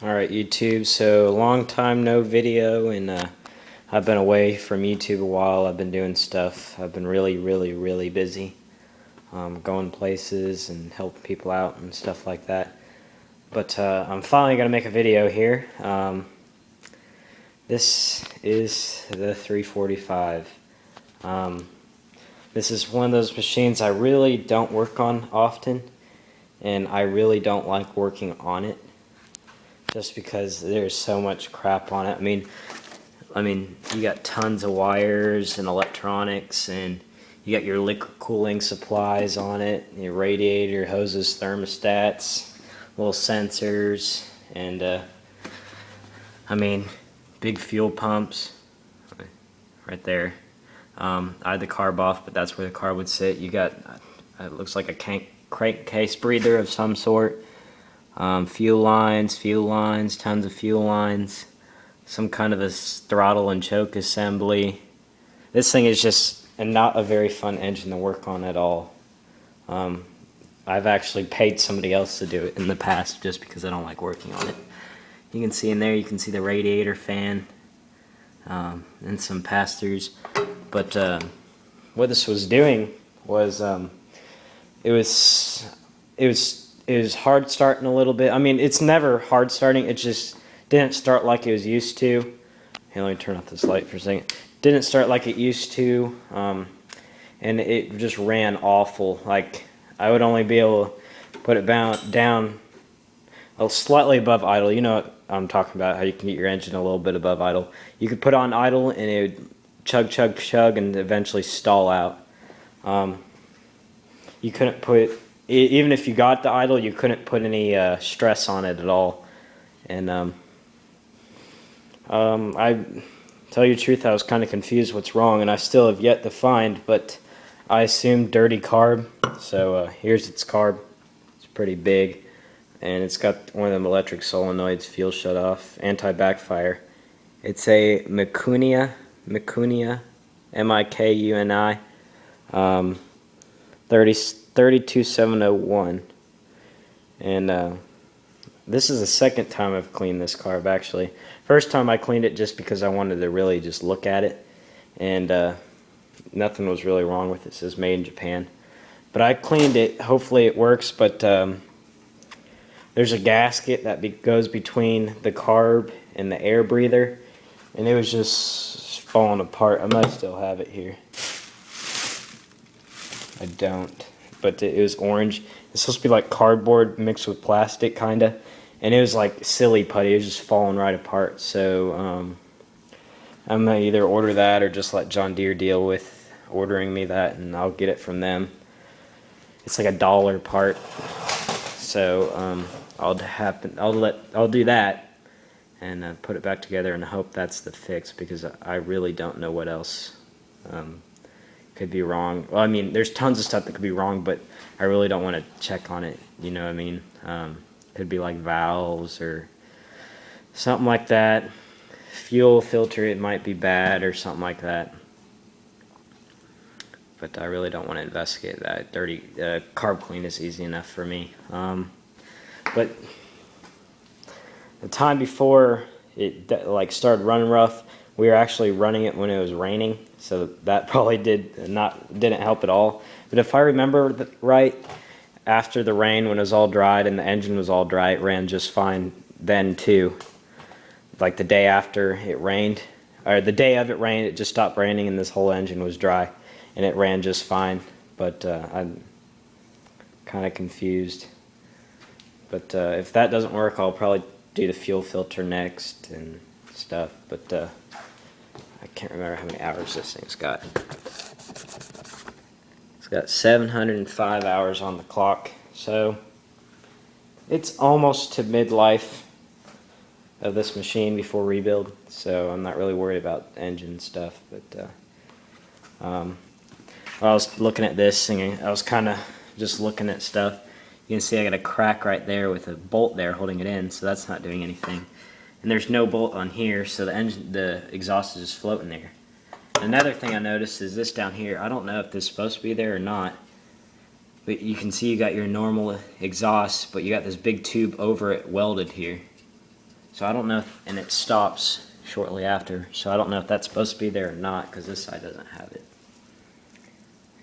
Alright YouTube, so long time no video, and I've been away from YouTube a while. I've been doing stuff. I've been really busy, going places and helping people out and stuff like that. But I'm finally going to make a video here. This is the 345. This is one of those machines I really don't work on often, and I really don't like working on it. Just because there's so much crap on it. I mean, you got tons of wires and electronics, and you got your liquid cooling supplies on it, your radiator, hoses, thermostats, little sensors, and big fuel pumps right there. I had the carb off, but that's where the carb would sit. You got, it looks like a crankcase breather of some sort. Fuel lines, tons of fuel lines, some kind of a throttle and choke assembly. This thing is just not a very fun engine to work on at all. I've actually paid somebody else to do it in the past just because I don't like working on it. You can see in there, you can see the radiator fan and some pass-throughs. But what this was doing was it was hard starting a little bit. I mean, it's never hard starting. It just didn't start like it was used to. Hey, let me turn off this light for a second. Didn't start like it used to, and it just ran awful. Like, I would only be able to put it down slightly above idle. You know what I'm talking about, how you can get your engine a little bit above idle. You could put on idle, and it would chug, and eventually stall out. You couldn't put... Even if you got the idle, you couldn't put any stress on it at all. And I tell you the truth, I was kind of confused what's wrong, and I still have yet to find, but I assumed dirty carb. So here's its carb. It's pretty big, and it's got one of them electric solenoids, fuel shut off, anti-backfire. It's a Mikuni, M-I-K-U-N-I, 32701, and this is the second time I've cleaned this carb. Actually, first time I cleaned it just because I wanted to really just look at it, and nothing was really wrong with it. It says made in Japan, but I cleaned it. Hopefully it works, but there's a gasket that goes between the carb and the air breather, and it was just falling apart. I might still have it here. I don't. But it was orange. It's supposed to be like cardboard mixed with plastic, kinda, and it was like silly putty. It was just falling right apart. So I'm gonna either order that or just let John Deere deal with ordering me that, and I'll get it from them. It's like $1 part. So I'll do that and put it back together and hope that's the fix, because I really don't know what else could be wrong. Well, I mean, there's tons of stuff that could be wrong, but I really don't want to check on it, you know what I mean? Could be like valves or something like that. Fuel filter, it might be bad or something like that. But I really don't want to investigate that. Dirty carb clean is easy enough for me. But the time before it started running rough, we were actually running it when it was raining, so that probably didn't help at all. But if I remember right, after the rain, when it was all dried and the engine was all dry, it ran just fine then too. Like the day after it rained, or the day of it rained, it just stopped raining and this whole engine was dry, and it ran just fine. But I'm kind of confused. But if that doesn't work, I'll probably do the fuel filter next and stuff. But I can't remember how many hours this thing's got. It's got 705 hours on the clock, so it's almost to midlife of this machine before rebuild, so I'm not really worried about engine stuff. But I was looking at this thing, I was kind of just looking at stuff. You can see I got a crack right there with a bolt there holding it in, so that's not doing anything. And there's no bolt on here, so the exhaust is just floating there. Another thing I noticed is this down here. I don't know if this is supposed to be there or not, but you can see you got your normal exhaust, but you got this big tube over it welded here. So I don't know, and it stops shortly after. So I don't know if that's supposed to be there or not, because this side doesn't have it.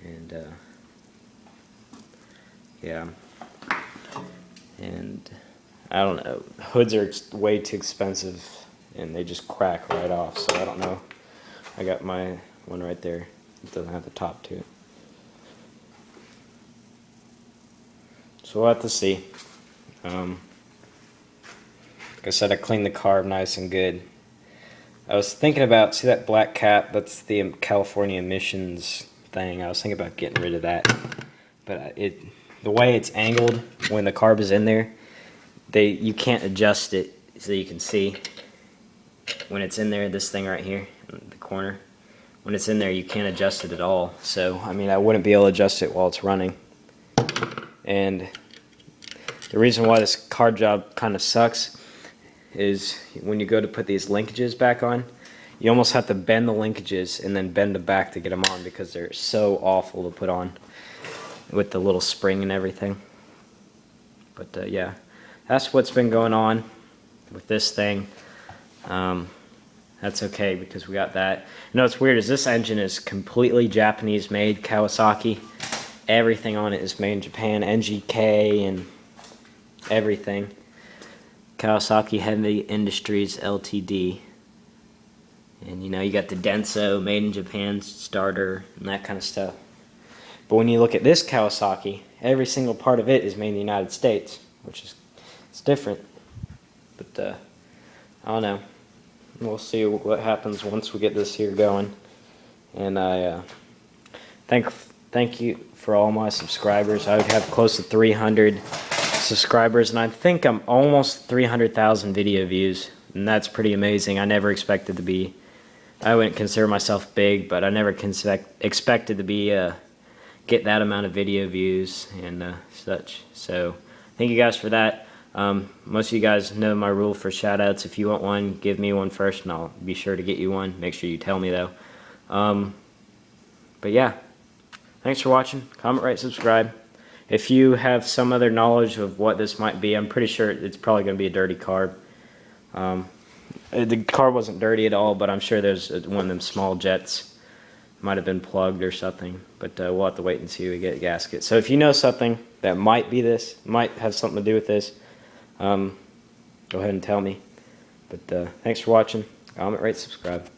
And yeah, and I don't know. Hoods are way too expensive, and they just crack right off. So I don't know. I got my one right there. It doesn't have the top to it. So we'll have to see. Like I said, I cleaned the carb nice and good. I was thinking about, see that black cap? That's the California emissions thing. I was thinking about getting rid of that. But the way it's angled when the carb is in there, you can't adjust it so you can see. When it's in there, this thing right here, in the corner, when it's in there, you can't adjust it at all. So, I mean, I wouldn't be able to adjust it while it's running. And the reason why this carb job kind of sucks is when you go to put these linkages back on, you almost have to bend the linkages and then bend the back to get them on, because they're so awful to put on with the little spring and everything. But yeah, that's what's been going on with this thing. That's okay, because we got that. You know what's weird is this engine is completely Japanese made, Kawasaki. Everything on it is made in Japan, NGK and everything. Kawasaki Heavy Industries Ltd. And you know, you got the Denso made in Japan starter and that kind of stuff. But when you look at this Kawasaki, every single part of it is made in the United States, which is, it's different. But I don't know. We'll see what happens once we get this here going. And I thank you for all my subscribers. I have close to 300 subscribers, and I think I'm almost 300,000 video views, and that's pretty amazing. I never expected to be, I wouldn't consider myself big, but I never expected to be get that amount of video views and such. So thank you guys for that. Most of you guys know my rule for shoutouts. If you want one, give me one first, and I'll be sure to get you one. Make sure you tell me though. But yeah, thanks for watching. Comment, rate, subscribe. If you have some other knowledge of what this might be, I'm pretty sure it's probably going to be a dirty carb. The carb wasn't dirty at all, but I'm sure there's one of them small jets. Might have been plugged or something, but we'll have to wait and see we get a gasket. So if you know something that might be this, might have something to do with this, go ahead and tell me. But thanks for watching. Comment, rate, subscribe.